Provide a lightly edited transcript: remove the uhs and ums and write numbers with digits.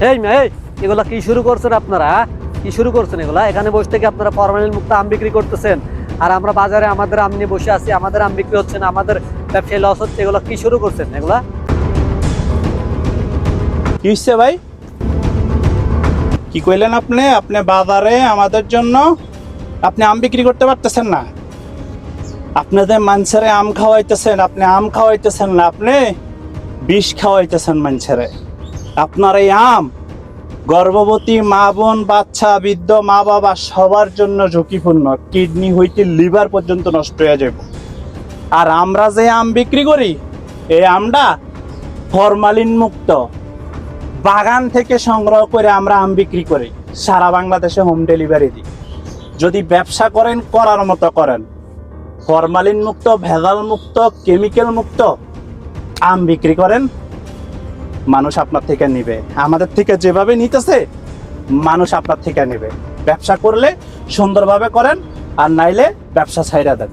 এই মেয়ে, এগুলা কি শুরু করছেন আপনারা? কি শুরু করছেন এগুলা? এখানে বসে থেকে আপনারা ফরমালিন মুক্ত আম বিক্রি করতেছেন, আর আমরা বাজারে আমাদের আম নিয়ে বসে আছি, আমাদের আম বিক্রি হচ্ছে না, আমাদের ব্যবসায় লস হচ্ছে। এগুলা কি শুরু করছেন এগুলা? কি হচ্ছে ভাই? কি কইলেন আপনি? আপনি বাজারে আমাদের জন্য আপনি আম বিক্রি করতে পারতেছেন না? আপনাদের মানুষের আম খাওয়াইতেছেন, আপনি আম খাওয়াইতেছেন না, আপনি বিষ খাওয়াইতেছেন মানুষের। আপনার এই আম গর্ভবতী মা বোন, বাচ্চা, বৃদ্ধ মা বাবা সবার জন্য ঝুঁকিপূর্ণ। কিডনি হইতে লিভার পর্যন্ত নষ্ট হয়ে যাবে। আর আমরা যে আম বিক্রি করি, এই আমটা ফরমালিন মুক্ত, বাগান থেকে সংগ্রহ করে আমরা আম বিক্রি করি, সারা বাংলাদেশে হোম ডেলিভারি দিই। যদি ব্যবসা করেন, করার মতো করেন, ফরমালিন মুক্ত, ভেজাল মুক্ত, কেমিক্যাল মুক্ত আম বিক্রি করেন, মানুষ আপনার থেকে নিবে। আমাদের থেকে যেভাবে নিতেছে মানুষ আপনার থেকে নেবে। ব্যবসা করলে সুন্দরভাবে করেন, আর নাইলে ব্যবসা ছাইড়া দেন।